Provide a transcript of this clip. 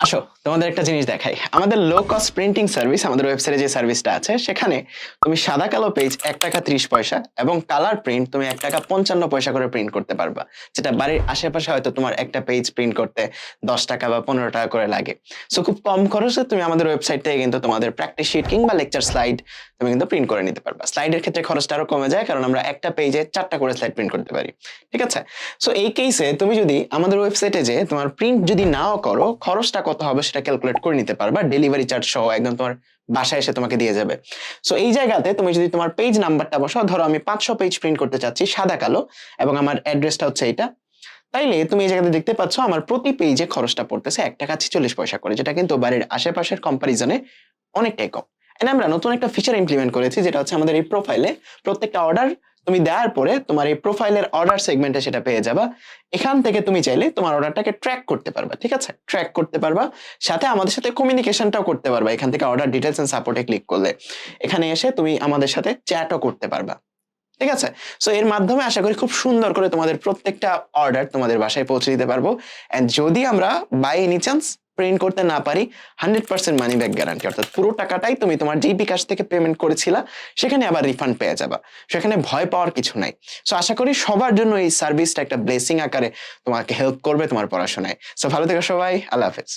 আসো তোমাদের একটা জিনিস দেখাই। আমাদের লো কস্ট প্রিন্টিং সার্ভিস, আমাদের ওয়েবসাইটে যে সার্ভিসটা আছে সেখানে তুমি সাদা কালো পেজ 1 টাকা 30 পয়সা এবং কালার প্রিন্ট তুমি 1 টাকা 55 পয়সা করে প্রিন্ট করতে পারবা। যেটা বাড়ির আশেপাশে হয়তো তোমার একটা পেজ প্রিন্ট করতে 10 টাকা বা 15 টাকা করে লাগে। সো খুব কম খরচে তুমি আমাদের ওয়েবসাইট থেকে কিন্তু তোমাদের প্র্যাকটিস শিট কিংবা লেকচার স্লাইড তুমি কিন্তু প্রিন্ট করে নিতে পারবা। স্লাইডের ক্ষেত্রে খরচটা আরো কমে যায়, কারণ আমরা একটা পেজে 4টা করে স্লাইড প্রিন্ট করতে পারি। ঠিক আছে? সো এই কেসে তুমি যদি আমাদের ওয়েবসাইটে যে তোমার প্রিন্ট যদি নাও করো, খরচটা কত হবে সেটা ক্যালকুলেট করে নিতে পারবা। ডেলিভারি চার্জ সহ একদম তোমার বাসায় এসে তোমাকে দিয়ে যাবে। সো এই জায়গাতে তুমি যদি তোমার পেজ নাম্বারটা বসাও, ধরো আমি 500 পেজ প্রিন্ট করতে চাচ্ছি সাদা কালো এবং আমার অ্যাড্রেসটা হচ্ছে এটা, তাইলে তুমি এই জায়গাতে দেখতে পাচ্ছ আমার প্রতি পেজে খরচটা পড়তেছে 1 টাকা 46 পয়সা করে, যেটা কিন্তু বাড়ির আশেপাশের কম্পারিজনে অনেকটাই কম। এন্ড আমরা নতুন একটা ফিচার ইমপ্লিমেন্ট করেছি, যেটা হচ্ছে আমাদের এই প্রোফাইলে প্রত্যেকটা অর্ডার তুমি দেওয়ার পরে তোমার এই প্রোফাইলের অর্ডার সেগমেন্টে সেটা পেয়ে যাবা। এখান থেকে তুমি চাইলে তোমার অর্ডারটাকে ট্র্যাক করতে পারবা। ঠিক আছে? ট্র্যাক করতে পারবা, সাথে আমাদের সাথে কমিউনিকেশনটাও করতে পারবা। এখান থেকে অর্ডার ডিটেলস এন্ড সাপোর্টে ক্লিক করলে এখানে এসে তুমি আমাদের সাথে চ্যাটও করতে পারবা। ঠিক আছে? সো এর মাধ্যমে আশা করি খুব সুন্দর করে তোমাদের প্রত্যেকটা অর্ডার তোমাদের বাসায় পৌঁছে দিতে পারবো। এন্ড যদি আমরা বাই এনি চান্স প্রিন্ট করতে না পারি, 100% মানি ব্যাক গ্যারান্টি, অর্থাৎ পুরো টাকাটাই তুমি তোমার যেই বিকাশ থেকে পেমেন্ট করেছিলা সেখানে আবার রিফান্ড পেয়ে যাবা। সেখানে ভয় পাওয়ার কিছু নাই। সো আশা করি সবার জন্য এই সার্ভিসটা একটা ব্লেসিং আকারে তোমাকে হেল্প করবে তোমার পড়াশোনায়। সো ভালো থেকো সবাই। আল্লাহ হাফেজ।